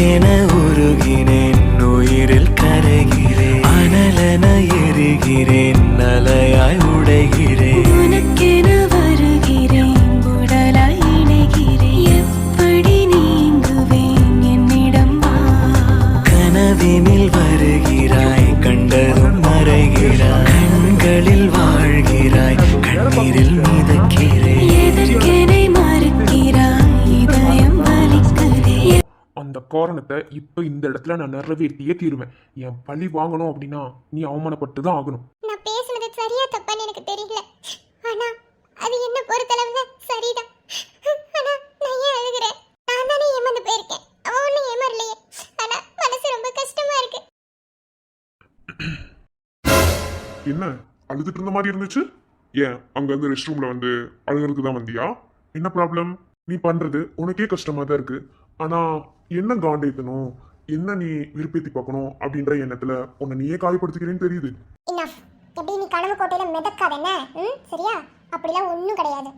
உனக்கென உருகினேன், உயிரில் கரைகிறேன், அனலென எரிகிறேன், அலையாய் உடைகிறேன். உனக்கென வருகிறேன், உடலாய் இணைகிறேன், எப்படி நீங்குவேன் என்னிடம் வா. கனவினில் வருகிறாய், கண்டதும் மறைகிறாய், கண்களில் வாழ்கிறாய், கண்ணீரில் மிதக்கிறேன். எதற்கெனை மறுக்கிறாய், இதயம் வலிக்குதே. அந்த காரணத்தை இப்ப இந்த இடத்துல நான் நிறைவேற்றியே தீருவேன். என் பழி வாங்கணும் அப்படின்னா நீ அவமானப்பட்டு தான் ஆகணும். நான் பேசுனது சரியா தப்பான்னு எனக்கு தெரியல, ஆனா அது என்ன பொறுத்தளவுல சரிதான். ஆனா நான் ஏன் அழுகிறேன்? நான் தானே ஏமாந்து போயிருக்கேன், அவன் ஒன்னும் ஏமாறலையே. ஆனா மனசு ரொம்ப கஷ்டமா இருக்கு. என்ன அழுதுட்டு இருந்த மாதிரி இருந்துச்சு? ஏன் அங்க இருந்து ரெஸ்ட் ரூம்ல வந்து அழுகிறதுக்கு தான் வந்தியா? என்ன ப்ராப்ளம்? நீ பண்றது உனக்கே கஷ்டமா தான் இருக்கு. ஆனா என்ன காண்டேத்தணும், என்ன நீ விருப்பத்தி பார்க்கணும் அப்படின்ற எண்ணத்துல உன்னை நீயே காயப்படுத்திக்கிறேன்னு தெரியுது. இனஃப். எப்படி நீ கனவு கோட்டையில மிதக்காத என்ன? சரியா? அப்படிலாம் ஒண்ணும் கிடையாது.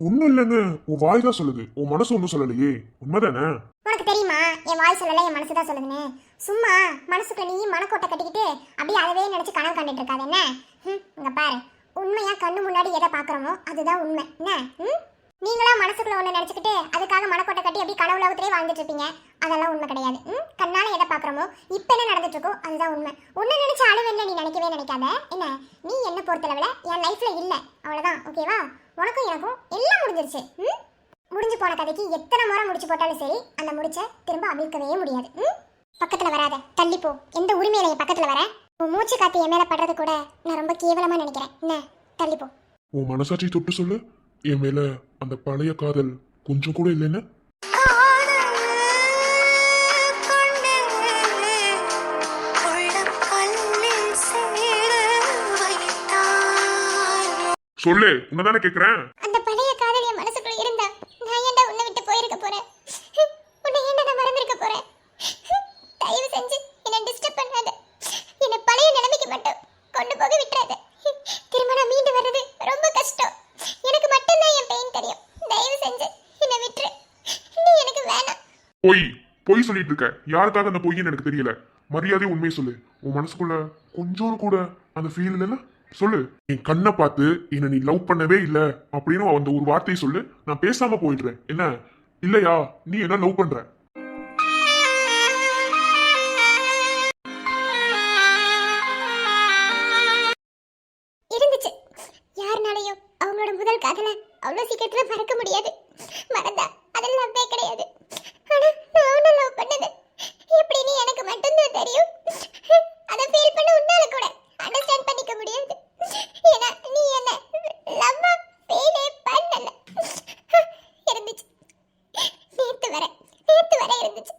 ஒண்ணும் இல்லைன்னு உன் வாய் தான் சொல்லுது, உன் மனசு ஒன்னும் சொல்லலையே. உண்மைதானே? உனக்கு தெரியுமா என் வாய் சொல்லல, என் மனசு தான் சொல்லுதுன்னு. சும்மா மனசுக்குள்ள நீ மனக்கோட்டை கட்டிக்கிட்டு அப்படியே அதவே நினைச்சு கனவு கண்டுட்டு இருக்காது என்ன? இங்க பாரு, உண்மையா கண்ணு முன்னாடி எதை பாக்குறோமோ அதுதான் உண்மை என்ன? நீங்களா மனசுக்குள்ள ஒண்ணு நினைச்சுக்கிட்டு அதுக்காக மனக்கோட்டை கட்டி அப்படியே கனவு உலகத்திலே வாழ்ந்துட்டு இருப்பீங்க. அதெல்லாம் உண்மை கிடையாது. கண்ணால எதை பாக்குறோமோ இப்ப என்ன நடந்துட்டு இருக்கோ அதுதான் உண்மை. ஒண்ணு நினைச்சு அழுவேன்னு நீ நினைக்கவே நினைக்காத என்ன? நீ என்ன பொறுத்தளவுல என் லைஃப்ல இல்ல, அவ்வளவுதான். ஓகேவா? உனக்கும் எனக்கும் எல்லாம் முடிஞ்சிருச்சு. முடிஞ்சு போன கதைக்கு எத்தனை முறை முடிச்சு போட்டாலும் சரி, அந்த முடிச்ச திரும்ப அவிழ்க்கவே முடியாது. பக்கத்துல வராத, தள்ளி போ. எந்த உரிமையில என் பக்கத்துல வர? உன் மூச்சு காத்து என் மேல படுறது கூட நான் ரொம்ப கேவலமா நினைக்கிறேன் என்ன? தள்ளி போ. உன் மனசாட்சி தொட்டு சொல்லு, என் மேல அந்த பழைய காதல் கொஞ்சம் கூட இல்லைன்னு. சொல்லு, உன்னதானே கேக்குறேன். அந்த பழைய காதல் என் மனசுக்குள்ள இருந்தா நான் ஏன்டா உன்னை விட்டு போயிருக்க போறேன்? உன்னை ஏன்டா நான் மறந்திருக்க போறேன்? தயவு செஞ்சு என்னை டிஸ்டர்ப் பண்ணாத. என்னை பழைய நிலைமைக்கு மட்டும் கொண்டு போக விட்டுறாத. திரும்ப நான் மீண்டு வர்றது ரொம்ப கஷ்டம். எனக்கு மட்டும்தான் என் பெயின் தெரியும். தயவு செஞ்சு என்னை விட்டுரு. நீ எனக்கு வேணாம். பொய் சொல்லிட்டு இருக்க. யாருக்காக அந்த பொய்ன்னு எனக்கு தெரியல. மரியாதை உண்மையை சொல்லு. உன் மனசுக்குள்ள கொஞ்சம் கூட அந்த ஃபீல் இல்லைன்னா சொல்லு. என் கண்ணை பார்த்து என்ன நீ லவ் பண்ணவே இல்ல அப்படின்னு அந்த ஒரு வார்த்தையை சொல்லு, நான் பேசாம போயிடுறேன் என்ன? இல்லையா நீ என்ன லவ் பண்ற? இருந்துச்சு. யாருனாலையும் அவங்களோட முதல் காதல அவ்வளவு சீக்கிரத்துல மறக்க முடியாது. மறந்தா அதெல்லாம் லவ்வே கிடையாது. ஆனா நான் அவனை லவ் பண்ணது எப்படின்னு எனக்கு மட்டும்தான் தெரியும். அதை ஃபீல் பண்ண உன்னால கூட அண்டர்ஸ்டாண்ட் பண்ணிக்க முடியாது. ஏன்னா நீ என்ன லவ்வா ஃபீலே பண்ணல. இருந்துச்சு. நேத்து வரை இருந்துச்சு.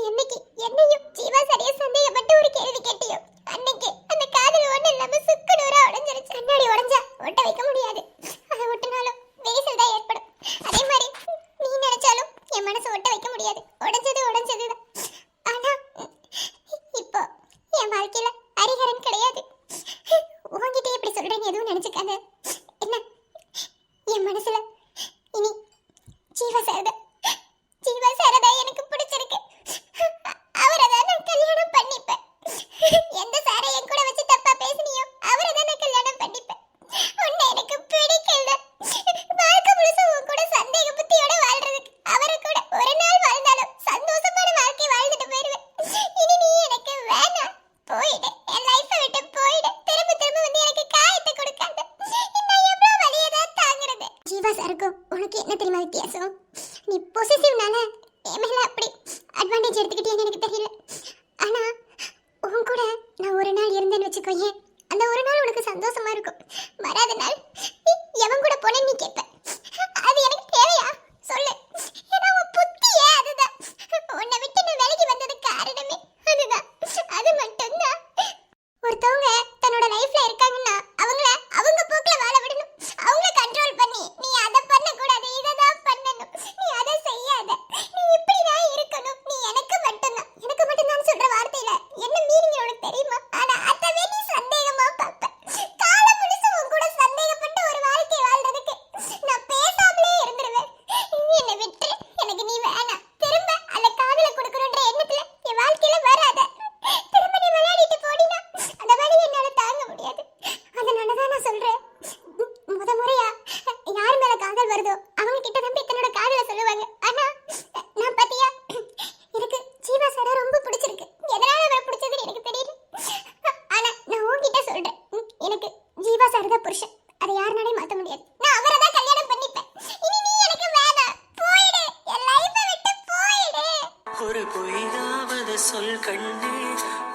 என்னைக்கு என்னையும் ஜீவா சரியா சந்தேகப்பட்டு ஒரு கேள்வி கேட்டியோ அன்னைக்கு அந்த காதல் ஒண்ணு இல்லாம சுக்கு நூறா உடைஞ்சிருச்சு. கண்ணாடி உடைஞ்சா ஒட்ட வைக்க முடியாது. அதை ஒட்டினாலும் வேசல் தான் ஏற்படும். அதே மாதிரி நீ நினைச்சாலும் என் மனசு ஒட்ட வைக்க முடியாது. உடைஞ்சதுதான். ஆனா இப்போ என் வாழ்க்கையில ஹரிஹரன் கிடையாது. உன்கிட்ட எப்படி சொல்றேன்னு எதுவும் நினைச்சுக்காத என்ன? என் மனசுல இனி ஜீவா சாரதா எனக்கு பிடிச்சிருக்கு. அவரை தான் நான் கல்யாணம் பண்ணிப்பேன். எந்த சாரை என் கூட வச்சு தப்பா பேசினியோ அவரை தான் நான் கல்யாணம் பண்ணிப்பேன். உன்னை எனக்கு பிடிக்கல. வாழ்க்கை முழுசு உன் கூட சந்தேக புத்தியோட வாழ்றதுக்கு அவரை கூட ஒரு நாள் வாழ்ந்தாலும் சந்தோஷமான வாழ்க்கை வாழ்ந்துட்டு போயிருவேன். இனி நீ எனக்கு வேணாம். போயிடு, என் லைஃபை விட்டு போயிடு. திரும்ப வந்து எனக்கு காயத்தை கொடுக்காத. நான் எவ்வளவு வலியதான் தாங்குறது. ஜீவா சாருக்கும் உனக்கு என்ன தெரியுமா வித்தியாசம்? நீ பொசசிவ்னால என் மேல அப்படி அட்வான்டேஜ் எடுத்துக்கிட்டேன்னு எனக்கு தெரியல. ஆனா உன் கூட நான் ஒரு நாள் இருந்தேன்னு வச்சுக்கோயே, அந்த ஒரு நாள் உனக்கு சந்தோஷமா இருக்கும். வராத நாள் எவன் கூட போனேன்னு நீ கேட்ப. அது எனக்கு தேவையா சொல்லு? ஏன்னா உன் புத்தியே அதுதான். உன்னை விட்டு நான் விலகி வந்தது காரணமே அதுதான். அது மட்டும்தான். ஒருத்தவங்க தன்னோட லைஃப்ல இருக்காங்கன்னா அவங்கள அவங்க போக்குல வாழ விடணும். அவங்கள கண்ட்ரோல் பண்ணி நீ அதை பண்ணக்கூடாது, இதை தான் பண்ணணும், நீ அதை செய்யாத, நீ இப்படிதான் இருக்கணும், நீ எனக்கு மட்டும்தான் சொல்ற வார்த்தையில என்ன மீனிங் உனக்கு தெரியுமா? ஆனா அதவே நீ சந்தேகமா பார்ப்ப. காலம் முழுசு உன் கூட சந்தேகப்பட்டு ஒரு வாழ்க்கை வாழ்றதுக்கு சொல் கண்ணே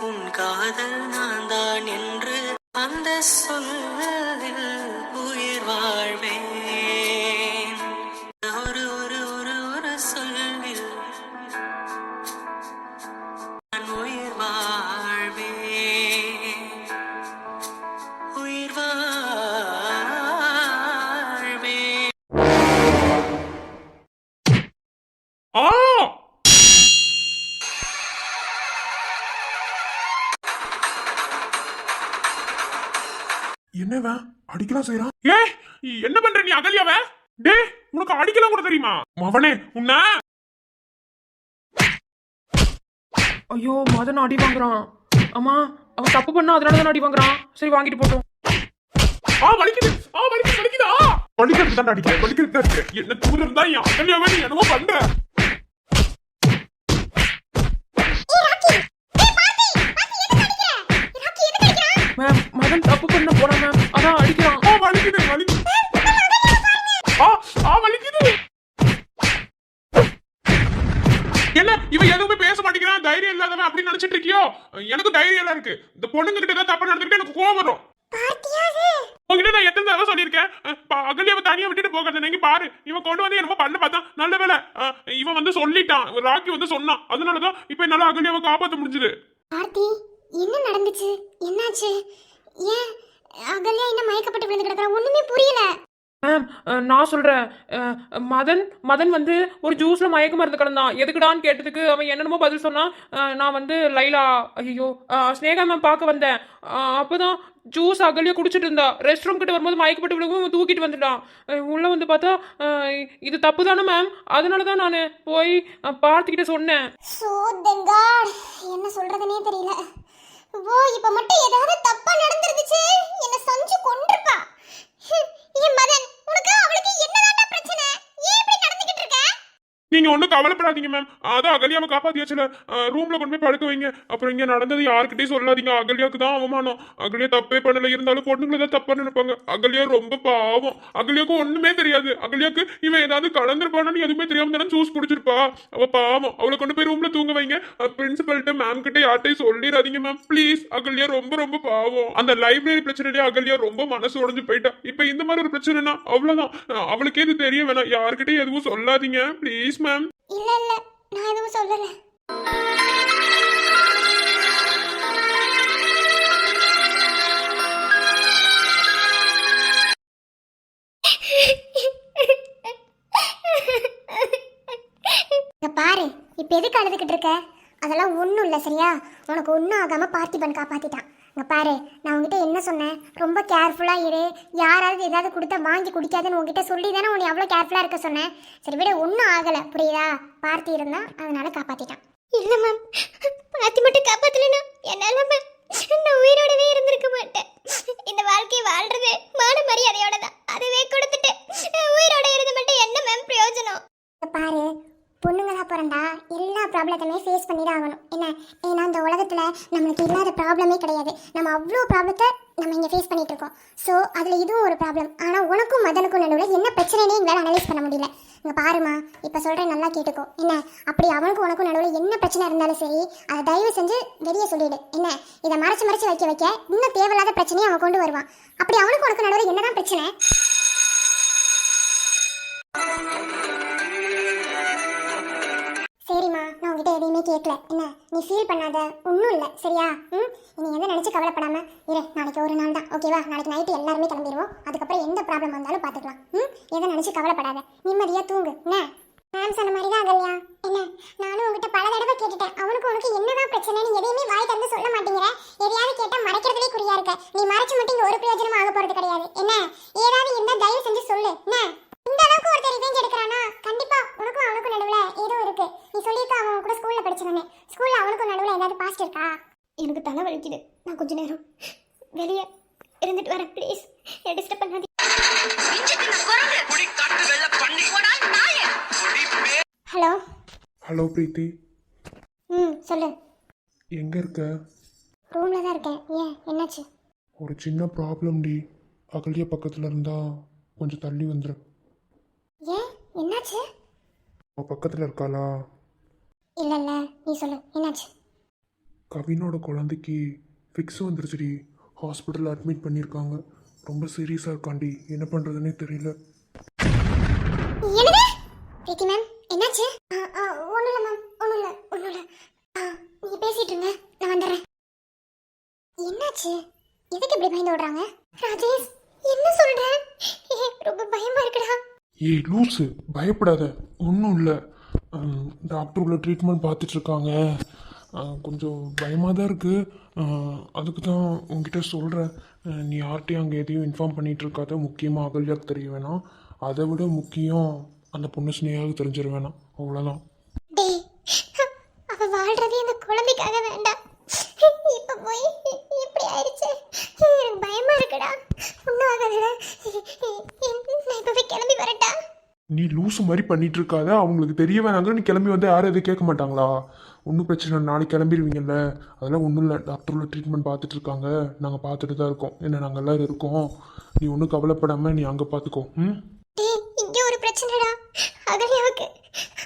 உன் காதல் நான் தான் என்று அந்த சொல்லில் உயிர் வாழ்வேன் ஒரு ஒரு ஒரு ஒரு சொல்லில் நான் உயிர் வாழ்வேன் உயிர் வாழ்வேன் ஆ என்னவன் அடிக்கலாம் செய்யறான்? ஏய் என்ன பண்ற நீ அகல்யாவ? டேய் உனக்கு அடிக்கலாம் கூட தெரியுமா? மவனே உன்ன ஐயோ மதன் அடி வாங்குறான். அம்மா அவன் தப்பு பண்ணா அதனால தான் அடி வாங்குறான். சரி வாங்கிட்டு போட்டோம். வலிக்குது வலிக்குதா? வலிக்கிறது தான் அடிக்கிறேன், வலிக்கிறது தான் இருக்கு. என்ன தூரம் இருந்தா என் அகல்யாவே நீ என்னமோ பண்ற. மேம் மதன் தப்பு பண்ண போனா மேம் அதான் அடிக்கிறான். வலிக்குது வலிக்குது. என்ன இவன் எதுவுமே பேச மாட்டேங்கிறான், தைரியம் இல்லாதவன் அப்படின்னு நினைச்சிட்டு இருக்கியோ? எனக்கு தைரியம் எல்லாம் இருக்கு. இந்த பொண்ணுங்க கிட்ட ஏதாவது தப்பா நடந்துக்கிட்டு எனக்கு கோவம் வரும். உங்ககிட்ட நான் எத்தனை தடவை சொல்லியிருக்கேன், அகல்யாவை தனியா விட்டுட்டு போகாத. நீங்க பாரு இவன் கொண்டு வந்து என்னமோ பண்ண பார்த்தா. நல்ல வேலை இவன் வந்து சொல்லிட்டான், ராக்கி வந்து சொன்னான். அதனாலதான் இப்ப என்னால அகல்யாவை காப்பாற்ற முடிஞ்சது. ஆர்த்தி என்ன நடந்துச்சு? என்னாச்சு? ஏன் அகல்யா என்ன மயக்கப்பட்டு விழுந்து கிடக்குறா? ஒண்ணுமே புரியல. மேம் நான் சொல்றேன். மதன் வந்து ஒரு ஜூஸ்ல மயக்க மருந்து கிடந்தான். எதுக்குடான்னு கேட்டதுக்கு அவன் என்னென்னமோ பதில் சொன்னான். நான் வந்து லைலா ஐயோ ஸ்னேகா மேம் பார்க்க வந்தேன். அப்போதான் ஜூஸ் அகல்யா குடிச்சிட்டு இருந்தா. ரெஸ்ட் ரூம் கிட்ட வரும்போது மயக்கப்பட்டு விழுகும் தூக்கிட்டு வந்துட்டான். உள்ள வந்து பார்த்தா இது தப்பு தானே மேம். அதனால தான் நான் போய் பார்த்துக்கிட்ட சொன்னேன். சோ தெங்காட் என்ன சொல்றதுனே தெரியல. ஓ இப்ப மட்டும் ஏதாவது தப்பா நடந்துருந்துச்சு என்ன சஞ்சு கொன்றுப்பா. ஏன் மதன் உனக்கு அவளுக்கு என்னதான்டா பிரச்சனை? ஏன் இப்படி நடந்துக்கிட்டு இருக்க? நீங்க ஒன்றும் கவலைப்படாதீங்க மேம். அதான் அகல்யாவை காப்பாத்தியாச்சுல. ரூம்ல கொண்டு போய் படுக்க வைங்க. அப்புறம் இங்க நடந்தது யாருக்கிட்டையும் சொல்லாதீங்க. அகல்யாவுக்கு தான் அவமானம். அகல்யா தப்பே பண்ணல. இருந்தாலும் பொண்ணுங்களை தான் தப்பா நினைப்பாங்க. அகல்யா ரொம்ப பாவம். அகல்யாவுக்கு ஒண்ணுமே தெரியாது. அகல்யாவுக்கு இவன் ஏதாவது கலந்துருப்பானு எதுவுமே தெரியாம தானே ஜூஸ் குடிச்சிருப்பா. அவ பாவம். அவளை கொண்டு போய் ரூம்ல தூங்க வைங்க. பிரின்சிபல்கிட்ட மேம் கிட்ட யார்ட்டையும் சொல்லிடாதீங்க மேம் ப்ளீஸ். அகல்யா ரொம்ப ரொம்ப பாவம். அந்த லைப்ரரி பிரச்சனையிலே அகல்யா ரொம்ப மனசு உடைஞ்சு போயிட்டா. இப்ப இந்த மாதிரி ஒரு பிரச்சனைனா அவ்வளவுதான். அவளுக்கே இது தெரிய வேணாம். யாருக்கிட்டையும் எதுவும் சொல்லாதீங்க ப்ளீஸ் மேம். இல்ல இல்ல நான் எதுவும் சொல்லல. பாரு இப்ப எதுக்கு அழுதுகிட்டு இருக்க? அதெல்லாம் ஒண்ணும் இல்ல சரியா? உனக்கு ஒன்னும் ஆகாம பார்த்திபன் காப்பாத்திட்டான். இங்க பாரு நான் உங்ககிட்ட என்ன சொன்னேன்? ரொம்ப கேர்ஃபுல்லா இரு. யாராவது ஏதாவது கொடுத்தா வாங்கி குடிக்காதுன்னு உங்ககிட்ட சொல்லி தானே உன்னை அவ்வளோ கேர்ஃபுல்லா இருக்க சொன்னேன். சரி விட ஒன்றும் ஆகலை புரியுதா? பார்த்தி இருந்தா அதனால காப்பாத்திட்டான். இல்லை மேம் பார்த்தி மட்டும் காப்பாத்தலைன்னா என்னால மேம் நான் உயிரோடவே இருந்திருக்க மாட்டேன். இந்த வாழ்க்கையை வாழ்றது மான மரியாதையோட தான். அதுவே கொடுத்துட்டு உயிரோட இருந்து மட்டும் என்ன மேம் பிரயோஜனம்? பாரு பொண்ணுங்களா பிறந்தா எல்லா ப்ராப்ளத்தையுமே ஃபேஸ் பண்ணி தான் ஆகணும். என்ன ஏன்னா இந்த உலகத்தில் நம்மளுக்கு இல்லாத ப்ராப்ளமே கிடையாது. நம்ம அவ்வளோ ப்ராப்ளத்தை நம்ம இங்கே ஃபேஸ் பண்ணிட்டு இருக்கோம். ஸோ அதில் இதுவும் ஒரு ப்ராப்ளம். ஆனால் உனக்கும் மதனுக்கும் நடுவில் என்ன பிரச்சனைனே எங்களால் அனலைஸ் பண்ண முடியல. இங்கே பாருமா இப்போ சொல்கிறேன் நல்லா கேட்டுக்கோ. என்ன அப்படி அவனுக்கும் உனக்கும் நடுவில் என்ன பிரச்சனை இருந்தாலும் சரி அதை தயவு செஞ்சு வெளியே சொல்லிடு. என்ன இதை மறைச்சு மறைச்சு வைக்க இன்னும் தேவையில்லாத பிரச்சனையை அவன் கொண்டு வருவான். அப்படி அவனுக்கும் உனக்கு நடுவில் என்னதான் பிரச்சனை? சரிம்மா நான் உங்ககிட்ட எதையுமே கேட்கல. என்ன நீ ஃபீல் பண்ணாத, ஒன்றும் இல்லை சரியா? நீ எதை நினச்சி கவலைப்படாம இரு. நாளைக்கு ஒரு நாள் தான் ஓகேவா? நாளைக்கு நைட்டு எல்லாருமே கிளம்பிடுவோம். அதுக்கப்புறம் எந்த ப்ராப்ளம் வந்தாலும் பார்த்துக்கலாம். எதை நினச்சி கவலைப்படாத, நிம்மதியாக தூங்கு. என்ன மேம் சொன்ன மாதிரி தான் அகல்யா. என்ன நானும் உங்ககிட்ட பல தடவை கேட்டுட்டேன். அவனுக்கு உனக்கு என்னதான் பிரச்சனை? நீ எதையுமே வாய் திறந்து சொல்ல மாட்டேங்கிற. எதையாவது கேட்டால் மறைக்கிறதுலே குறியா இருக்க. நீ மறைச்சு மட்டும் இங்கே ஒரு பிரயோஜனம் ஆக போகிறது கிடையாது. என்ன ஏதாவது இருந்தால் தயவு செஞ்சு சொல்லு. என்ன இந்த அளவுக்கு ஒருத்தர் ரிவெஞ்ச் எடுக்கிறானா கண்டிப்பா உனக்கும் அவனுக்கும் நடுவில் ஏதோ இருக்கு. நீ சொல்லியிருக்க அவன் கூட ஸ்கூல்ல படிச்சவனே. ஸ்கூல்ல அவனுக்கும் நடுவில் ஏதாவது பாஸ்ட் இருக்கா? எனக்கு தலை வலிக்குது. நான் கொஞ்ச நேரம் வெளியே இருந்துட்டு வரேன் ப்ளீஸ். டிஸ்டர்ப் பண்ணாதீங்க. ஹலோ ஹலோ பிரீத்தி, சொல்லு. எங்க இருக்க? ரூம்ல தான் இருக்கேன். ஏன் என்னாச்சு? ஒரு சின்ன ப்ராப்ளம் டி. அகல்யா பக்கத்துல இருந்தா கொஞ்சம் தள்ளி வந்துரு. ஏன் என்னாச்சு? அவ பக்கத்துல இருக்காளா? இல்ல இல்ல நீ சொல்லு என்னாச்சு? கவினோட குழந்தைக்கு ஃபிக்ஸ் வந்துருச்சுடி. ஹாஸ்பிட்டலில் அட்மிட் பண்ணியிருக்காங்க. ரொம்ப சீரியஸாக இருக்காண்டி. என்ன பண்ணுறதுனே தெரியல. என்னது பிரீத்தி மேம் என்னாச்சு? ஒன்றும் இல்லை மேம், ஒன்றும் இல்லை. நீங்க பேசிட்டு இருங்க, நான் வந்துடுறேன். என்னாச்சு? எதுக்கு இப்படி பயந்து ஓடுறாங்க? ராஜேஷ் என்ன சொல்ற? ரொம்ப பயமா இருக்குடா. ஏய் லூஸு, பயப்படாத, ஒன்றும் இல்லை. டாக்டர் உள்ள ட்ரீட்மெண்ட் பார்த்துட்ருக்காங்க. கொஞ்சம் பயமாக தான் இருக்குது. அதுக்கு தான் உங்ககிட்ட சொல்கிறேன். நீ யார்கிட்டையும் அங்கே எதையும் இன்ஃபார்ம் பண்ணிகிட்டு இருக்காத. முக்கியமாக அகல்யாவுக்கு தெரிய வேணாம். அதை விட முக்கியம் அந்த பொண்ணு ஸ்னேகாவுக்கு தெரிஞ்சிட வேணாம். அவ்வளோதான். டேய், அவ வாழ்றதே அந்த குழந்தைக்காக வேண்டாம். இப்ப போய் இப்படி ஆயிடுச்சு. எனக்கு பயமா இருக்குடா. ஒன்றும் ஆகாதுல. நான் இப்பவே கிளம்பி வரட்டா? நீ லூஸு மாதிரி பண்ணிட்டு இருக்காத. அவங்களுக்கு தெரிய வேணாங்க. நீ கிளம்பி வந்து யாரும் எதுவும் கேட்க மாட்டாங்களா? ஒன்றும் பிரச்சனை இல்லை, நாளைக்கு கிளம்பிடுவீங்கல்ல. அதெல்லாம் ஒன்றும் இல்லை. டாக்டர் உள்ள ட்ரீட்மெண்ட் பார்த்துட்டு இருக்காங்க. நாங்கள் பார்த்துட்டு தான் இருக்கோம். என்ன, நாங்கள் எல்லோரும் இருக்கோம். நீ ஒன்றும் கவலைப்படாமல் நீ அங்கே பார்த்துக்கோ. ம். டேய், இங்க ஒரு பிரச்சனைடா அகல்யாவுக்கு.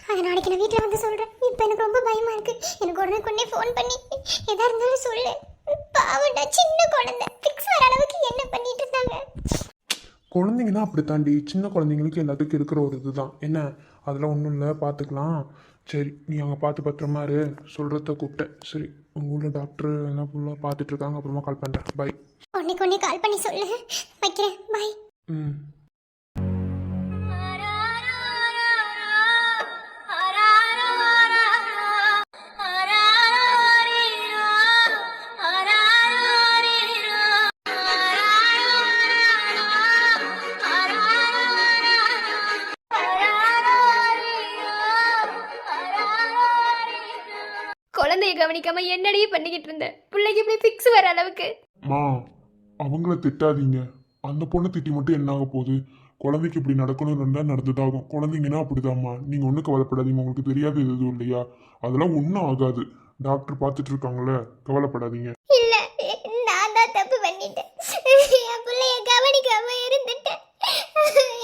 அது நாளைக்கு நான் வீட்டில் வந்து சொல்கிறேன். இப்போ எனக்கு ரொம்ப பயமா இருக்கு. எனக்கு உடனே ஃபோன் பண்ணி எதா இருந்தாலும் சொல்லு. பாவண்டா, சின்ன குழந்தை. ஃபிக்ஸ் வர அளவுக்கு என்ன பண்ணிட்டு இருந்தாங்க? குழந்தைங்கன்னா அப்படி தாண்டி. சின்ன குழந்தைங்களுக்கு எல்லாத்துக்கும் இருக்கிற ஒரு இதுதான். என்ன, அதெல்லாம் ஒன்றும் இல்லை, பார்த்துக்கலாம். சரி, நீ அங்கே பார்த்து பத்திரமா இரு. சொல்கிறத கூப்பிட்டேன். சரி, உங்கள் ஊரில் டாக்டர் எல்லாம் ஃபுல்லாக பார்த்துட்ருக்காங்க. அப்புறமா கால் பண்ணுறேன். பை. உடனே கால் பண்ணி சொல்லு. வைக்கிறேன். பை. ம். குழந்தைய கவனிக்காம என்னடி பண்ணிக்கிட்டு இருந்த? பிள்ளைக்கு இப்படி ஃபிக்ஸ் வர அளவுக்கு. மா, அவங்கள திட்டாதீங்க. அந்த பொண்ணை திட்டி மட்டும் என்ன ஆக போகுது? குழந்தைக்கு இப்படி நடக்கணும்னு இருந்தால் நடந்துதாகும். குழந்தைங்கன்னா அப்படிதாம்மா. நீங்கள் ஒன்றும் கவலைப்படாதீங்க. உங்களுக்கு தெரியாது எதுவும் இல்லையா? அதெல்லாம் ஒன்றும் ஆகாது. டாக்டர் பார்த்துட்டு இருக்காங்களே, கவலைப்படாதீங்க. இல்ல, நான் தான் தப்பு பண்ணிட்டேன். என் பிள்ளைய கவனிக்காம இருந்துட்டேன்.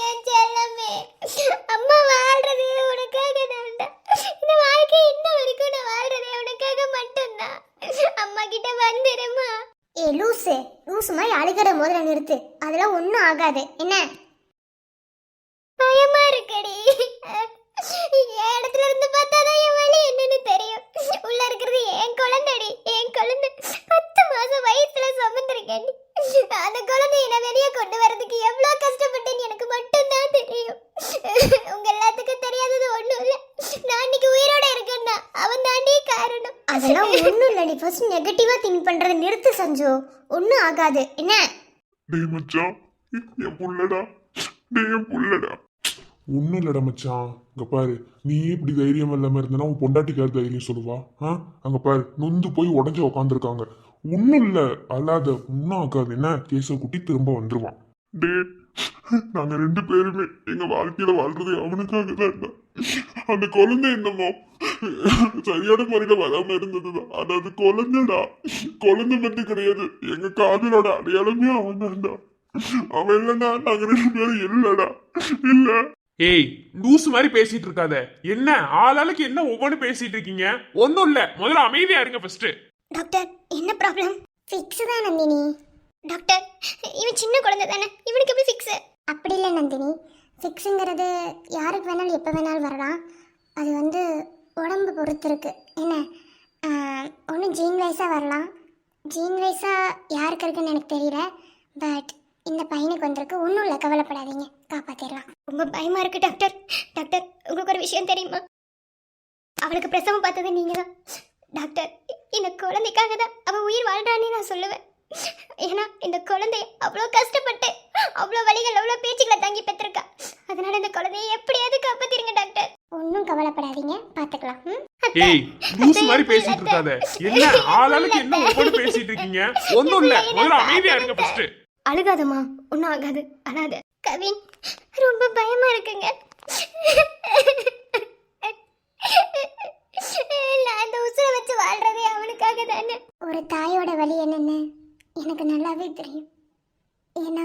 என் செல்லமே, அம்மா வாழ்றது உனக்காக தான்டா. இந்த வாழ்க்கை இன்ன வரைக்கும் நான் வாழ்றதே உனக்காக மட்டும்தான். அம்மா கிட்ட வந்துடுமா? ஏ லூசு மாதிரி அழுகிற முதல்ல நிறுத்து. அதெல்லாம் ஒன்றும் ஆகாது. என்ன பயமா இருக்கடி? என் இடத்துல இருந்து பார்த்தாதான் என் வலி என்னன்னு தெரியும். உள்ள இருக்கிறது என் குழந்தைடி, என் குழந்தை. 10 மாசம் வயசுல சுமந்திருக்கேன். அந்த குழந்தைய நான் வெளியே கொண்டு வரதுக்கு எவ்வளவு கஷ்டப்பட்டேன்னு எனக்கு மட்டும்தான் தெரியும். உங்க எல்லாத்துக்கும் தெரியாதது ஒண்ணும் இல்ல. நான் இன்னைக்கு உயிரோட இருக்கேன்னா அவன் தாண்டி காரணம். அதெல்லாம் ஒண்ணும் இல்ல. நீ ஃபர்ஸ்ட் நெகட்டிவா திங்க் பண்றதை நிறுத்து சஞ்சு. ஒன்னும் ஆகாது. என்ன? டேய் மச்சான், என் புள்ளடா. டேய் என் புள்ளடா. ஒன்றும் இல்லைடா மச்சான். இங்கே பாரு, நீ இப்படி தைரியம் இல்லாமல் இருந்தனா உன் பொண்டாட்டிக்கார் தைரியம் சொல்லுவா? அங்கே பாரு, நொந்து போய் உடஞ்சி உக்காந்துருக்காங்க. ஒன்றும் இல்லை, அல்லாத ஒன்றும் ஆகாது. என்ன, கேசவ குட்டி திரும்ப வந்துருவான். டே, நாங்கள் 2 பேருமே எங்கள் வாழ்க்கையில் வாழ்றது அவனுக்காக தான். அந்த குழந்தை என்னமோ சரியான முறையில் வராமல் இருந்ததுதான். ஆனால் அது குழந்தைடா. குழந்தை மட்டும் கிடையாது, எங்கள் காதலோட அடையாளமே அவன் தான்டா. அவன் இல்லைன்னா நாங்கள் 2 பேரும் இல்லைடா. இல்லை. ஏய் லூஸ் மாதிரி பேசிட்டு இருக்காத. என்ன ஆளாளுக்கு என்ன ஒவ்வொன்று பேசிட்டு இருக்கீங்க? ஒன்றும் இல்லை, முதல்ல அமைதியா இருங்க ஃபர்ஸ்ட். டாக்டர், என்ன ப்ராப்ளம்? ஃபிக்ஸ் தான் நந்தினி. டாக்டர், இவன் சின்ன குழந்தை தானே, இவனுக்கு எப்படி ஃபிக்ஸ்? அப்படி இல்லை நந்தினி. ஃபிக்ஸுங்கிறது யாருக்கு வேணாலும் எப்போ வேணாலும் வரலாம். அது வந்து உடம்பு பொறுத்து இருக்கு. என்ன, ஒன்று ஜீன் வைஸாக வரலாம். ஜீன் வைஸாக யாருக்கு இருக்குன்னு எனக்கு தெரியல. பட் இந்த பையனுக்கு வந்திருக்கு. ஒன்றும் இல்லை, கவலைப்படாதீங்க, காப்பாற்றிடலாம். ரொம்ப பயமா இருக்கு டாக்டர். டாக்டர், உங்களுக்கு ஒரு விஷயம் தெரியுமா? அவளுக்கு பிரசவம் பார்த்தது நீங்க தான் டாக்டர். இந்த குழந்தைக்காக தான் அவள் உயிர் வாழ்றான்னு நான் சொல்லுவேன். ஏன்னா இந்த குழந்தை அவ்வளோ கஷ்டப்பட்டு அவ்வளோ வலிகள் அவ்வளோ பேச்சுக்களை தாங்கி பெற்றிருக்கா. அதனால இந்த குழந்தையை எப்படியாவது காப்பாத்திருங்க டாக்டர். ஒன்றும் கவலைப்படாதீங்க, பார்த்துக்கலாம். ஏய் லூஸ் மாதிரி பேசிட்டு இருக்காத. என்ன ஆளாளுக்கு என்ன ஒவ்வொன்று பேசிட்டு இருக்கீங்க? ஒன்றும் இல்லை, முதல்ல அமைதியா இருங்க ஃபர்ஸ்ட். அழுகாதம்மா, ஒன்றும் ஆகாது, அழாத. கவின், ரொம்ப பயமா இருக்குங்க. நான் இந்த உசுரை வச்சு வாழ்றதே அவனுக்காக தானே. ஒரு தாயோட வலி என்னன்னு எனக்கு நல்லாவே தெரியும். ஏன்னா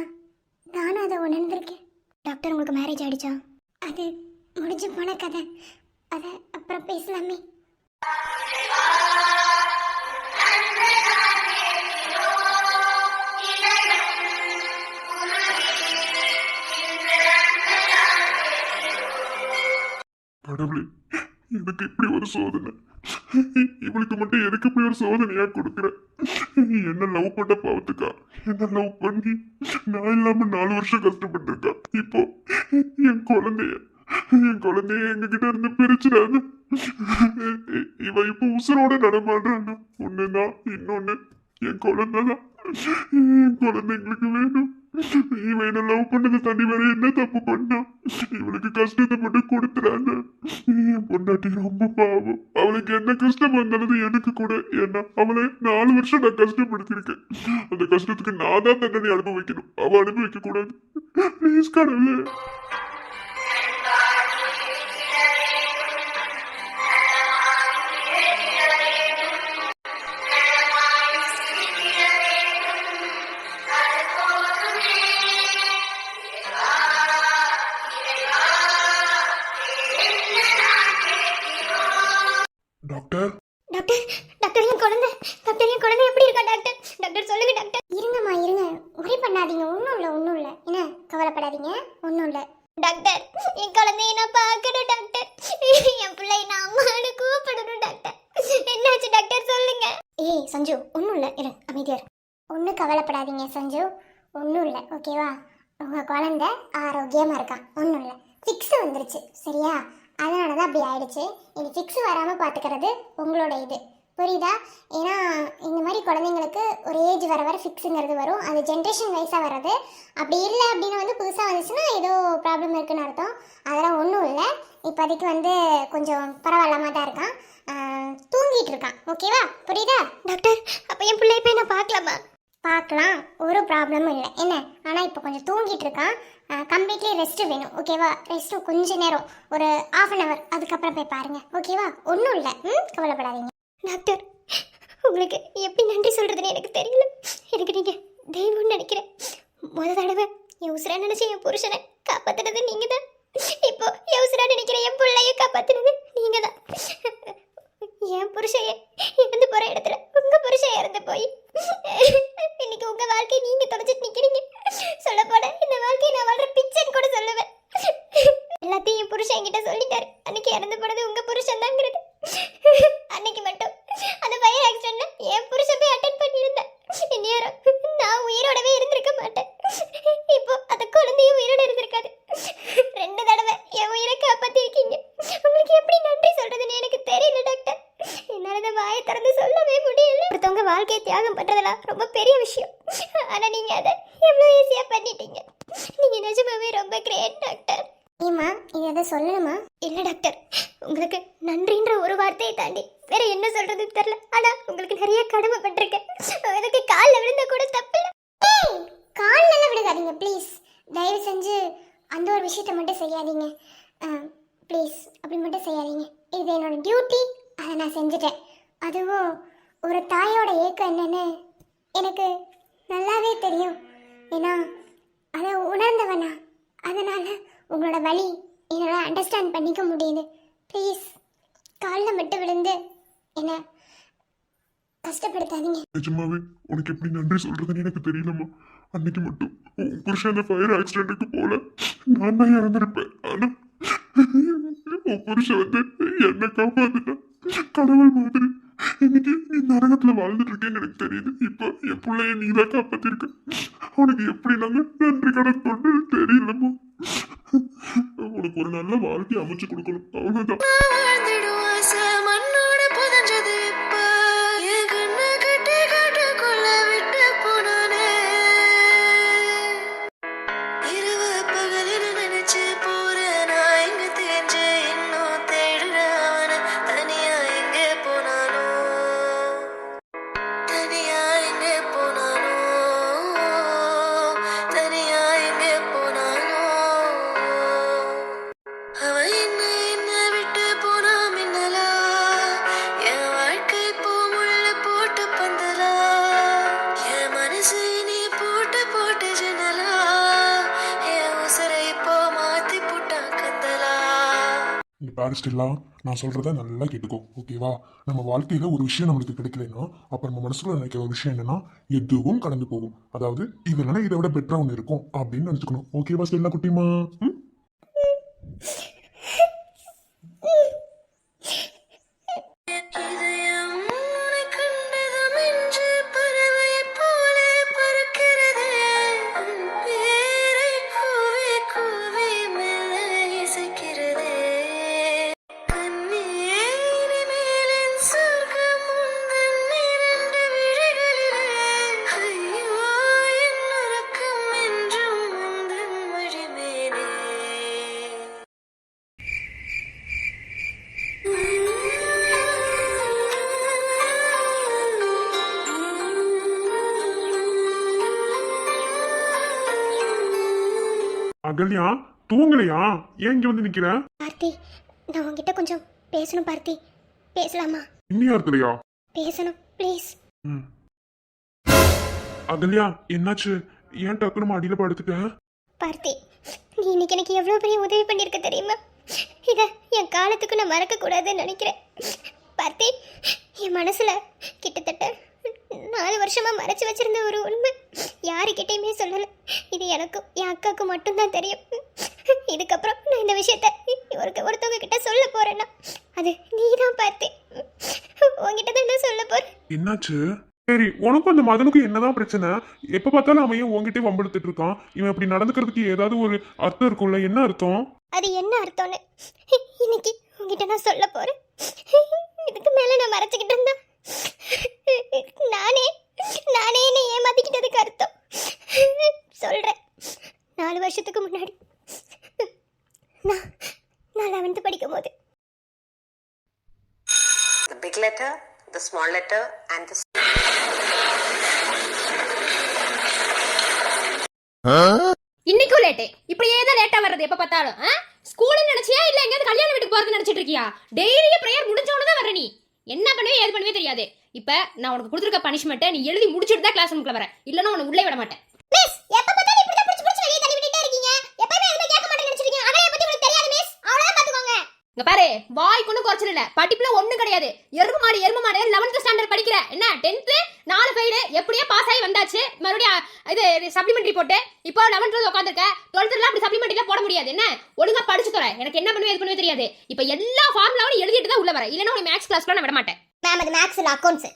நானும் அதை உணர்ந்திருக்கேன். டாக்டர், உங்களுக்கு மேரேஜ் ஆயிடுச்சா? அது முடிஞ்சு போன கதை. அதை அப்புறம் பேசலாமே. கடவுளே, எனக்கு இப்படி ஒரு சோதனை, இவளுக்கு மட்டும் எதுக்கு இப்படி ஒரு சோதனையா கொடுக்குற? என்ன லவ் பண்ண பாவத்துக்கா என்ன லவ் பண்ணி நான் இல்லாம 4 வருஷம் கஷ்டப்பட்டிருக்கா. இப்போ என் குழந்தைய எங்ககிட்ட இருந்து பிரிச்சுடாது. இவ இப்ப உசுரோட நடமாடுறாங்க. ஒண்ணுதான், இன்னொன்னு என் குழந்தைதான். என் குழந்தை எங்களுக்கு வேணும். இவன் என்ன லவ் பண்ணதை தாண்டி வேற என்ன தப்பு பண்ணா? இவளுக்கு கஷ்டத்தை மட்டும் கொடுத்துறாங்க. என் பொண்டாட்டி ரொம்ப பாவம். அவளுக்கு என்ன கஷ்டம் வந்தாலும் எனக்கு கூட. ஏன்னா அவளை 4 வருஷம் நான் கஷ்டப்படுத்திருக்கேன். அந்த கஷ்டத்துக்கு நான் தான் தண்டனை அனுபவிக்கணும், அவ அனுபவிக்க கூடாது. ப்ளீஸ் கடவுளே. டாக்டர், டாக்டர் டாக்டர் என் குழந்தை எப்படி இருக்கா டாக்டர்? டாக்டர் சொல்லுங்க டாக்டர். இருங்கம்மா இருங்க, ஒரே பண்ணாதீங்க. ஒன்றும் இல்லை என்ன கவலைப்படாதீங்க, ஒன்றும் இல்லை டாக்டர். என் குழந்தைய நான் பார்க்கணும் டாக்டர். என் பிள்ளை நான் அம்மானு கூப்பிடணும் டாக்டர். என்னாச்சு டாக்டர் சொல்லுங்க. ஏய் சஞ்சு, ஒன்றும் இல்லை, இரு அமைதியார். ஒன்றும் கவலைப்படாதீங்க சஞ்சு, ஒன்றும் இல்லை ஓகேவா? உங்கள் குழந்தை ஆரோக்கியமாக இருக்கான், ஒன்றும் இல்லை. ஃபிக்ஸ் வந்துருச்சு சரியா? அதனால தான் அப்படி ஆயிடுச்சு. இது ஃபிக்ஸ் வராமல் பார்த்துக்கிறது உங்களோட இது, புரியுதா? ஏன்னா இந்த மாதிரி குழந்தைங்களுக்கு ஒரு ஏஜ் வர வர ஃபிக்ஸுங்கிறது வரும். அது ஜென்ரேஷன் வைஸாக வர்றது. அப்படி இல்லை அப்படின்னு வந்து புதுசாக வந்துச்சுன்னா ஏதோ ப்ராப்ளம் இருக்குன்னு அர்த்தம். அதெல்லாம் ஒன்றும் இல்லை. இப்போதைக்கு வந்து கொஞ்சம் பரவாயில்லாமல் தான் இருக்கான், தூங்கிட்டு இருக்கான் ஓகேவா? புரியுதா டாக்டர்? அப்போ என் பிள்ளைய போய் நான் பார்க்கலாமா? பார்க்கலாம், ஒரு ப்ராப்ளமும் இல்லை என்ன. ஆனால் இப்போ கொஞ்சம் தூங்கிட்டு இருக்கான், கம்ப்ளீட்லி ரெஸ்ட் வேணும் ஓகேவா? ரெஸ்ட்டு கொஞ்சம் நேரம், ஒரு 1/2 hour, அதுக்கப்புறம் போய் பாருங்க ஓகேவா? ஒன்றும் இல்லை, கவலைப்படாதீங்க. டாக்டர் உங்களுக்கு எப்படி நன்றி சொல்கிறதுன்னு எனக்கு தெரியல. எனக்கு நீங்கள் தெய்வம்னு நினைக்கிறேன். தடவை என் உசுரா நினச்சி என் புருஷனை காப்பாற்றினது நீங்கள் தான். இப்போ என் உசுரா நினைக்கிற என் பிள்ளைய காப்பாற்றினது நீங்கள் தான். என் புருஷன் இறந்து போகிற இடத்துல உங்கள் புருஷன் இறந்து போய் இன்னைக்கு உங்கள் வாழ்க்கையை நீங்கள் தொலைச்சிட்டு நிற்கிறீங்க. சொல்ல போன இந்த வாழ்க்கையை நான் வாழ்ற பிச்சைன்னு கூட சொல்லுவேன். எல்லாத்தையும் என் புருஷன் என்கிட்ட சொல்லிட்டாரு. அன்னைக்கு இறந்து போனது உங்கள் புருஷன் தாங்கிறது. அன்னைக்கு மட்டும் அந்த ஃபயர் ஆக்சிடென்ட்ல என் புருஷன் போய் அட்டென்ட் பண்ணியிருந்தேன். இந்நேரம் நான் உயிரோடவே இருந்திருக்க மாட்டேன். இப்போ அந்த குழந்தையும் உயிரோட இருந்திருக்காது. 2 தடவை என் உயிரை காப்பாத்திருக்கீங்க. உங்களுக்கு எப்படி நன்றி சொல்றதுன்னு எனக்கு தெரியல டாக்டர். என்னால இந்த வாயை திறந்து சொல்லவே முடியல. ஒருத்தவங்க வாழ்க்கையை தியாகம் பண்றதெல்லாம் ரொம்ப பெரிய விஷயம். ஆனா நீங்க அதை எவ்வளவு ஈஸியா பண்ணிட்டீங்க. நீங்க நிஜமாவே ரொம்ப கிரேட் டாக்டர். ஏமா இது எதை சொல்லணுமா? இல்ல டாக்டர், உங்களுக்கு நன்றின்ற ஒரு வார்த்தையை தாண்டி வேற என்ன சொல்றதுன்னு தெரியல. ஆனா உங்களுக்கு நிறைய கடமைப்பட்டிருக்கேன். எனக்கு காலில் விழுந்த கூட தப்பில்ல. காலில் எல்லாம் விழுகாதீங்க ப்ளீஸ். தயவு செஞ்சு அந்த ஒரு விஷயத்த மட்டும் செய்யாதீங்க ப்ளீஸ். அப்படி மட்டும் செய்யாதீங்க. இது என்னோட டியூட்டி, அதை நான் செஞ்சுட்டேன். அதுவும் ஒரு தாயோட ஏக்கம் என்னன்னு எனக்கு நல்லாவே தெரியும். ஏன்னா அதை உணர்ந்தவனா, அதனால உங்களோட வலி என்னால் அண்டர்ஸ்டாண்ட் பண்ணிக்க முடியுது. ப்ளீஸ் காலில் மட்டும் விழுந்து என்ன கஷ்டப்படுத்தாதீங்க. நிஜமாவே உனக்கு எப்படி நன்றி சொல்றதுன்னு எனக்கு தெரியலம்மா. அன்னைக்கு மட்டும் உன் புருஷன் அந்த ஃபயர் ஆக்சிடென்ட்டுக்கு போல நான் தான் இறந்துருப்பேன். ஆனா உன் புருஷன் வந்து என்ன காப்பாத்துட்டான் கடவுள் மாதிரி. இன்னைக்கு நீ நரகத்துல வாழ்ந்துட்டு இருக்கேன்னு எனக்கு தெரியுது. இப்போ என் பிள்ளைய நீ தான் காப்பாத்திருக்க. உனக்கு எப்படி நாங்க நன்றி கடன் கொண்டு தெரியலம்மா. உனக்கு ஒரு நல்ல வாழ்க்கையை அமைச்சு கொடுக்கணும், அவ்வளவுதான். மண்ணோட புதஞ்சது இப்ப என் கண்ணை கட்டி காட்டுக்குள்ள விட்டு போனானே. இரவு பகலில் நினைச்சு போறேன் நான் எங்க தெரிஞ்ச இன்னும் தேடுறவன. தனியா எங்க போனானோ, தனியா எங்க போனானோ, தனியா எங்க போனானோ. அவன் என்ன விட்டு போனா மின்னலா, என் வாழ்க்கை போ முள்ள போட்டு பந்தலா, என் மனசு நீ போட்டு போட்டு ஜனலா, என் உசரை இப்போ மாத்தி போட்டா கந்தலா. இந்த பாரிஸ்டெல்லாம் நான் சொல்றத நல்லா கேட்டுக்கோ ஓகேவா? நம்ம வாழ்க்கையில ஒரு விஷயம் நம்மளுக்கு கிடைக்கலன்னா அப்ப நம்ம மனசுக்குள்ள நினைக்கிற ஒரு விஷயம் என்னன்னா எதுவும் கடந்து போகும். அதாவது இதனால இதை விட பெட்டரா ஒன்று இருக்கும் அப்படின்னு நினைச்சுக்கணும். ஓகேவா ஸ்டெல்லா குட்டிமா? அகல்யா தூங்கலையா? ஏன் இங்க வந்து நிக்கிற? பார்த்தி, நான் உன்கிட்ட கொஞ்சம் பேசணும் பார்த்தி. பேசலாமா? இன்னியா இருக்கலையா? பேசணும் ப்ளீஸ். அகல்யா என்னாச்சு? ஏன் டக்குனு அடியில படுத்துட்டேன்? பார்த்தி, நீ இன்னைக்கு எனக்கு எவ்வளோ பெரிய உதவி பண்ணியிருக்க தெரியுமா? இதை என் காலத்துக்கு நான் மறக்கக்கூடாதுன்னு நினைக்கிறேன். பார்த்தி, என் மனசுல கிட்டத்தட்ட 4 வருஷமா மறைச்சு வச்சிருந்த ஒரு உண்மை யாருக்கிட்டையுமே சொல்லலை. இது எனக்கும் என் அக்காவுக்கும் மட்டும்தான் தெரியும். இதுக்கப்புறம் நான் இந்த விஷயத்த ஒருத்தவங்க கிட்ட சொல்ல போறேன்னா அது நீதான் பார்த்தி. உங்ககிட்ட தான் நான் சொல்ல போறேன். என்னாச்சு? சரி, உனக்கும் அந்த மதனுக்கும் என்னதான் பிரச்சனை? எப்ப பார்த்தாலும் அவன் ஏன் உன்கிட்டே வம்பெடுத்துட்டு இருக்கான்? இவன் இப்படி நடந்துக்கிறதுக்கு ஏதாவது ஒரு அர்த்தம் இருக்கும்ல? என்ன அர்த்தம்? அது என்ன அர்த்தம்னு இன்னைக்கு உங்ககிட்ட நான் சொல்ல போறேன். இதுக்கு மேல நான் மறைச்சுக்கிட்டு இருந்தா நானே என்னை ஏமாத்திக்கிட்டதுக்கு அர்த்தம் சொல்றேன். 4 வருஷத்துக்கு முன்னாடி நான் 11th படிக்கும் போது The big letter, the small letter, and the இன்னைக்கும் லேட்டு. இப்படியே தான் லேட்டா வர்றது எப்ப பார்த்தாலும். ஸ்கூல்னு நினைச்சியா இல்ல எங்கயாவது கல்யாண வீட்டுக்கு போறது நினைச்சிட்டு இருக்கியா? டெய்லியும் பிரேயர் முடிஞ்சவன தான் வர நீ. என்ன பண்ணுவே ஏது பண்ணுவே தெரியாது. இப்ப நான் உனக்கு கொடுத்துருக்க பனிஷ்மெண்ட்டை நீ எழுதி முடிச்சிட்டு தான் கிளாஸ் ரூமுக்குள்ள வர. இல்லன்னா உன்னை உள்ளே விட மாட்டேன். மிஸ், எப்ப பார்த்தாலும் இப்படி தான் புடிச்சு வெளிய தள்ளி விட்டுட்டே இருக்கீங்க. எப்பவுமே எதுமே கேட்க மாட்டேன்னு நினைச்சிருக்கீங்க. அவளை பத்தி உங்களுக்கு தெரியாது மிஸ். அவளை பாத்துக்கோங்க. இங்க பாரு, வாய்க்கு ஒன்றும் குறைச்சல் இல்ல. படிப்புல ஒண்ணும் கிடையாது. எருமை மாடு 11th ஸ்டாண்டர்ட் படிக்கிற. என்ன 10th 4 ஃபெயில், எப்படியே பாஸ் ஆகி வந்தாச்சு. மறுபடியும் இது சப்ளிமெண்டரி போட்டு இப்போ 11th உட்காந்துருக்க. 12th அப்படி சப்ளிமெண்டரிலாம் போட முடியாது. என்ன ஒழுங்கா படிச்சு தர. எனக்கு என்ன பண்ணுவே எது பண்ணுவே தெரியாது. இப்போ எல்லா ஃபார்முலாவும் எழுதிட்டு தான் உள்ள வர. இல்லன்னா உனக்கு மேக்ஸ் கிளாஸ்க்குள்ள நான் விட மாட்டேன். மேம், அது மேக்ஸ் இல்ல அக்கவுண்ட்ஸ்.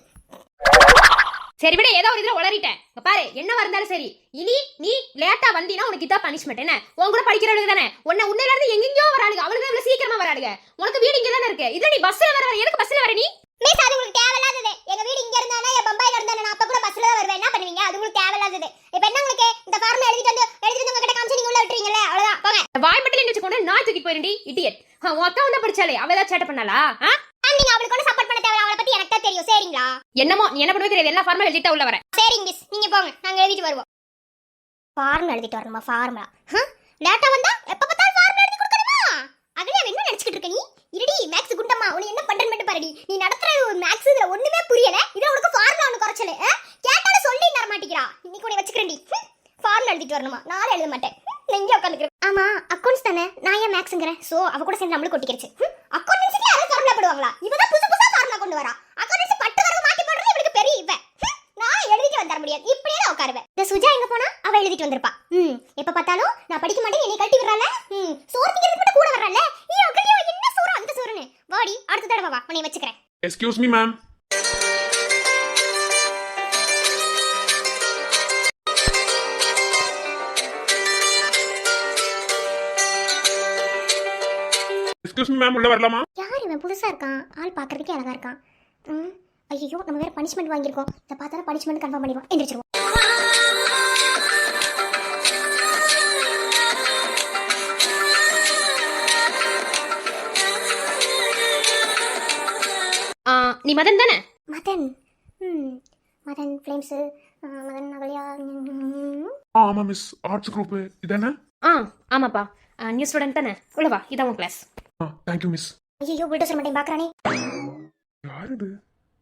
சரி விட, ஏதோ ஒரு இதுல உளறிட்டேன். இங்க பாரு, என்ன வந்தாலும் சரி, இனி நீ லேட்டா வந்தீனா உனக்கு இதான் பனிஷ்மெண்ட். என்ன உன் கூட படிக்கிறவளுக்கு தானே உன்னையில இருந்து எங்கெங்கயோ வராளுங்க. அவளுக்கு இவ்வளவு சீக்கிரமா வராளுங்க. உனக்கு வீடு இங்க தானே இருக்கு. இதுல நீ பஸ்ல வர. எதுக்கு பஸ்ல வர நீ? மிஸ், அது உங்களுக்கு தேவையில்லாதது. எங்க வீடு இங்க இருந்தானே, என் பம்பாயில இருந்தானே, நான் அப்ப கூட பஸ்ல தான் வருவேன். என்ன பண்ணுவீங்க? அது உங்களுக்கு தேவையில்லாதது. இப்போ என்ன உங்களுக்கு இந்த ஃபார்ம் எழுதிட்டு உங்க கிட்ட காமிச்சு நீங்க உள்ள விட்டுறீங்கல, அவ்வளவுதான். போங்க. வாய் மட்டும் நினைச்சு கொண்டு நான் தூக்கி போயிரண்டி இடியட். உன் அக்கா வந்து படிச்சாலே அவ ஏதாவது சேட்டை பண்ணாளா? நீங்க அவளுக்கு ஒன்றும் சப்போர்ட் பண்ண தேவை. அவளை பத்தி எனக்கு தான் தெரியும். சரிங்களா? என்னமோ நீ என்ன பண்ணுவே தெரியாது. எல்லா ஃபார்முலா எழுதிட்டு உள்ள வர. சரிங்க மிஸ், நீங்க போங்க. நாங்க எழுதிட்டு வருவோம். ஃபார்முலா எழுதிட்டு வரணுமா? ஃபார்முலா லேட்டா வந்தா எப்ப பார்த்தாலும் ஃபார்முலா எழுதி கொடுக்கணுமா? அகலியா என்ன நினைச்சிட்டு இருக்க நீ? இருடி மேக்ஸ் குண்டம்மா, உன்னை என்ன பண்றேன்னு மட்டும் பாருடி. நீ நடத்துற மேக்ஸ் இதுல ஒண்ணுமே புரியல. இதுல உனக்கு ஃபார்முலா ஒன்னு குறைச்சல. கேட்டாலும் சொல்லி தர மாட்டேங்கிறா. இன்னைக்கு உன்னை வச்சுக்கிறேன்டி. ஃபார்முலா எழுதிட்டு வரணுமா? நாளை எழுத மாட்டேன். நெஞ்ச உட்காந்துக்கிறேன். ஆமா, அக்கவுண்ட்ஸ் தானே. நான் ஏன் மேக்ஸ்ங்கறேன்? சோ அவ கூட சேர்ந்து நம்மளுக்கு கொட்டிக்கிருச்சு. அக்கவுண்ட்ஸ்க்கு யாரும் ஃபார்முலா போடுவாங்களா? இவதான் புதுசா ஃபார்முலா கொண்டு வரா. அக்கவுண்ட்ஸ் பட்டு வரவு மாத்தி போடுறது இவளுக்கு பெரிய இவ. நான் எழுதிட்டு வந்தர முடியாது. இப்படியே தான் உட்காருவேன். இந்த சுஜா எங்க போனா? அவ எழுதிட்டு வந்திருப்பா. எப்ப பார்த்தாலும் நான் படிக்க மாட்டேன் என்னை கட்டி விடுறால. சோர்த்திக்கிறது மட்டும் கூட வர்றால. ஏ அகலியா, என்ன சோறு அந்த சோறுன்னு. வாடி, அடுத்த தடவை வா, உன்னை வச்சுக்கிறேன். Excuse me ma'am. Excuse me ma'am, உள்ள வரலாமா? யார் இவன்? புதுசா இருக்கான். ஆள் பார்க்கறதுக்கே அழகா இருக்கான். ஐயோ, நம்ம வேற பனிஷ்மெண்ட் வாங்கியிருக்கோம். இதை பார்த்தாலும் பனிஷ்மெண்ட் கன்ஃபார்ம் பண்ணிடுவோம். எந்திரிச்சிருவோம். நீ மதன் தானே? மதன் மதன் ஃப்ளேம்ஸ். மதன் அகலியா. ஆமா மிஸ், ஆர்ட்ஸ் குரூப் இதானே? ஆமாப்பா. நியூ ஸ்டூடெண்ட் தானே? உள்ள வா, இதான் உன் கிளாஸ். Thank you miss. ஐயோ, புல்டோசர் மட்டும் பார்க்கறானே. யார் இது?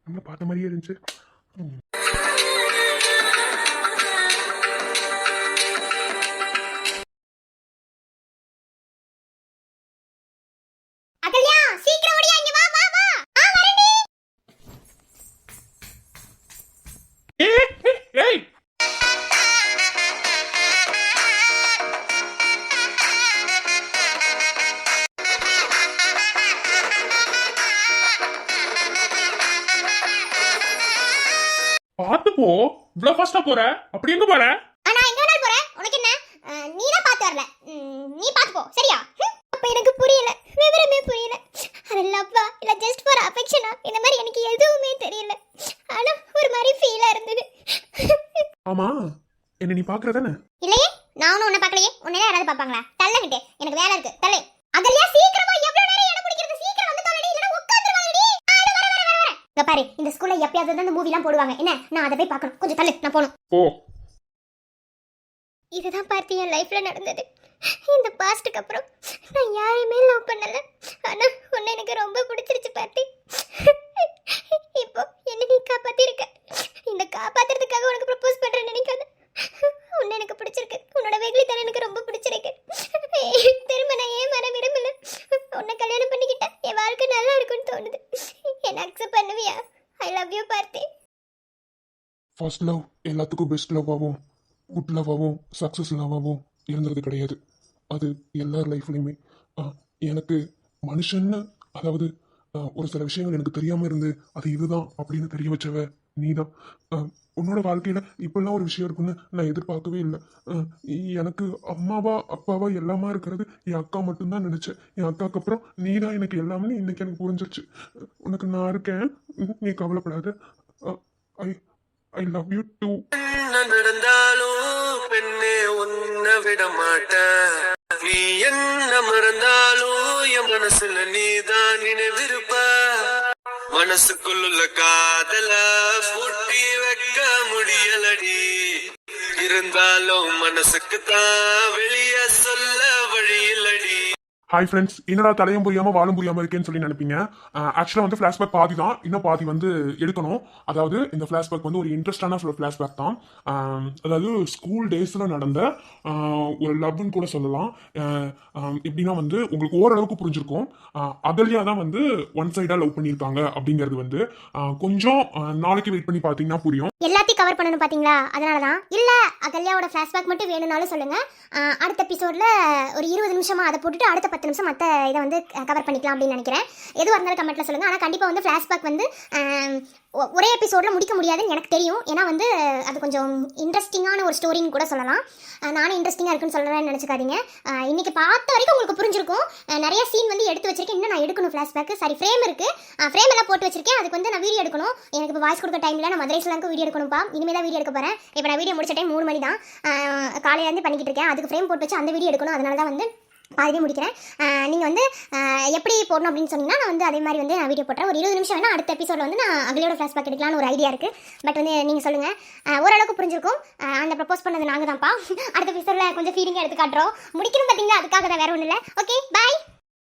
நம்மள பார்த்த மாதிரியே இருந்துச்சு. அகலியா, சீக்கிரம் ஓடியா, இங்க வா வா வா. வரேன்டி. ஏய் பாத்து போ. இவ்வளவு ஃபாஸ்டா போற? அப்படி எங்க போற? நான் எங்க வேணாலும் போறேன். உனக்கு என்ன? நீ தான் பார்த்து வரல. நீ பார்த்து போ, சரியா? அப்ப எனக்கு புரியல, விவரமே புரியல. அது லவ்வா இல்ல ஜஸ்ட் ஃபார் அஃபெக்ஷனா, இந்த மாதிரி எனக்கு எதுவுமே தெரியல. ஆனா ஒரு மாதிரி ஃபீலா இருந்தது. ஆமா, என்ன நீ பாக்குறதானே? இல்லையே, நான் உன்னை பார்க்கலையே. உன்னை யாராவது பார்ப்பாங்களா? தள்ளங்கிட்டே, எனக்கு வேலை இருக்கு. தள்ளு. அகலியா, சீக்கிரமா. எவ்வளவு நேரம் என்ன பிடிக்கிறது? சீக்கிரம் வந்து தொலைடி, இல்லனா உட்கார்ந்துருவாங்கடி. வர. இங்க பாரு, இந்த ஸ்கூல்ல எப்பயாவது தான் இந்த மூவிலாம் போடுவாங்க. என்ன, நான் அதை போய் பார்க்கணும். கொஞ்சம் தள்ளு, நான் போணும். ஓ, இதுதான் பார்த்தி என் லைஃப்ல நடந்தது. இந்த பாஸ்ட்டுக்கு அப்புறம் நான் யாரையுமே லவ் பண்ணல. ஆனா உன்னை எனக்கு ரொம்ப பிடிச்சிருச்சு பார்த்தி. இப்போ என்ன நீ காப்பாத்திருக்க. இந்த காப்பாத்துறதுக்காக உனக்கு ப்ரப்போஸ் பண்றேன்னு நினைக்காத. உன்னை எனக்கு பிடிச்சிருக்கு. உன்னோட வெகுளித்தனம் எனக்கு ரொம்ப பிடிச்சிருக்கு. திரும்ப நான் ஏன் மன விரும்பல. உன்னை கல்யாணம் பண்ணிக்கிட்டா என் வாழ்க்கை நல்லா இருக்கும்னு தோணுது. என்ன அக்செப்ட் பண்ணுவியா? I love you Parthi. First love எல்லாத்துக்கும் பெஸ்ட் லவ்வாகவும் குட் லவ்வாகவும் சக்ஸஸ் லவ்வாகவும் இருந்தது கிடையாது. அது எல்லார் லைஃப்லையுமே எனக்கு மனுஷன்னு, அதாவது ஒரு சில விஷயங்கள் எனக்கு தெரியாமல் இருந்து அது இதுதான் அப்படின்னு தெரிய வச்சவ நீ தான். உன்னோட வாழ்க்கையில் இப்படிலாம் ஒரு விஷயம் இருக்குன்னு நான் எதிர்பார்க்கவே இல்லை. எனக்கு அம்மாவா அப்பாவா எல்லாமா இருக்கிறது என் அக்கா மட்டும்தான் நினச்சேன். என் அக்காவுக்கு அப்புறம் நீ தான் எனக்கு எல்லாமே இன்னைக்கு எனக்கு புரிஞ்சிருச்சு. உனக்கு நான் இருக்கேன், நீ கவலைப்படாத. ஐ ஐ லவ் யூ டூ. என்ன நடந்தாலும் பெண்ணே உன்னை விட மாட்டேன். நீ என்ன மறந்தாலும் என் மனசுல நீதான் நினைவிருப்ப. மனசுக்குள்ள காதல பூட்டி வைக்க முடியலடி. இருந்தாலும் மனசுக்கு தான் வெளியே சொல்ல வழியில்லடி. ஹாய் ஃப்ரெண்ட்ஸ், என்னடா தலையும் புரியாம வாழும் புரியாம இருக்கேன்னு சொல்லி நினைப்பீங்க. ஆக்சுவலாக வந்து ஃப்ளாஷ்பேக் பாதி தான், இன்னும் பாதி வந்து எடுக்கணும். அதாவது இந்த ஃப்ளாஷ்பேக் வந்து ஒரு இன்ட்ரெஸ்டான ஃப்ளாஷ்பேக் தான். அதாவது ஸ்கூல் டேஸில் நடந்த ஒரு லவ்னு கூட சொல்லலாம். எப்படின்னா வந்து உங்களுக்கு ஓரளவுக்கு புரிஞ்சிருக்கும். அகல்யா தான் வந்து ஒன் சைடாக லவ் பண்ணியிருக்காங்க அப்படிங்கிறது வந்து கொஞ்சம் நாளைக்கு வெயிட் பண்ணி பார்த்தீங்கன்னா புரியும். எல்லாத்தையும் கவர் பண்ணணும் பாத்தீங்களா? அதனால தான். இல்ல அகல்யாவோட ஃபிளாஷ்பேக் மட்டும் வேணும்னாலும் சொல்லுங்க. அடுத்த எபிசோட்ல ஒரு 20 நிமிஷமா அதை போட்டுட்டு அடுத்த 10 நிமிஷம் மற்ற இதை வந்து கவர் பண்ணிக்கலாம் அப்படின்னு நினைக்கிறேன். எதுவாக இருந்தாலும் கமெண்ட்ல சொல்லுங்க. ஆனால் கண்டிப்பாக வந்து ஃபிளாஷ்பேக் வந்து ஒரே எபிசோடில் முடிக்க முடியாதுன்னு எனக்கு தெரியும். ஏன்னா வந்து அது கொஞ்சம் இன்ட்ரெஸ்டிங்கான ஒரு ஸ்டோரின்னு கூட சொல்லலாம். நானும் இன்ட்ரெஸ்டிங்காக இருக்குன்னு சொல்கிறேன்னு நினச்சிக்காதீங்க. இன்னைக்கு பார்த்த வரைக்கும் உங்களுக்கு புரிஞ்சிருக்கும். நிறைய சீன் வந்து எடுத்து வச்சிருக்கேன். இன்னும் நான் எடுக்கணும் ஃபிளாஷ்பேக். சாரி, ஃப்ரேம் இருக்குது. ஃப்ரேம் எல்லாம் போட்டு வச்சிருக்கேன். அதுக்கு வந்து நான் வீடியோ எடுக்கணும். எனக்கு இப்போ வாய்ஸ் கொடுக்க டைமில் நான் மதுரை ஸ்லாங்க்கு வீடியோ எடுக்கணும்ப்பா. இனிமேல் தான் வீடியோ எடுக்க போகிறேன். இப்போ நான் வீடியோ முடிச்ச டைம் 3 மணி தான். காலையிலேருந்து பண்ணிக்கிட்டு இருக்கேன். அதுக்கு ஃப்ரேம் போட்டு வச்சு அந்த வீடியோ எடுக்கணும். அதனால தான் வந்து பாதியே முடிக்கிறேன். நீங்கள் வந்து எப்படி போடணும் அப்படின்னு சொன்னீங்கன்னா நான் வந்து அதே மாதிரி வந்து நான் வீடியோ போட்டுறேன். ஒரு 20 நிமிஷம் வேணால் அடுத்த எபிசோட வந்து நான் அகலியோட ஃபிளாஷ்பேக் எடுக்கலாம்னு ஒரு ஐடியா இருக்குது. பட் வந்து நீங்கள் சொல்லுங்கள். ஓரளவுக்கு புரிஞ்சிருக்கும். அந்த ப்ரப்போஸ் பண்ணது நாங்கள் தான்ப்பா. அடுத்த எபிசோடில் கொஞ்சம் ஃபீலிங்காக எடுத்து காட்டுறோம். முடிக்கணும் பார்த்தீங்களா? அதுக்காக தான், வேறு ஒன்றும் இல்லை. ஓகே, பாய்.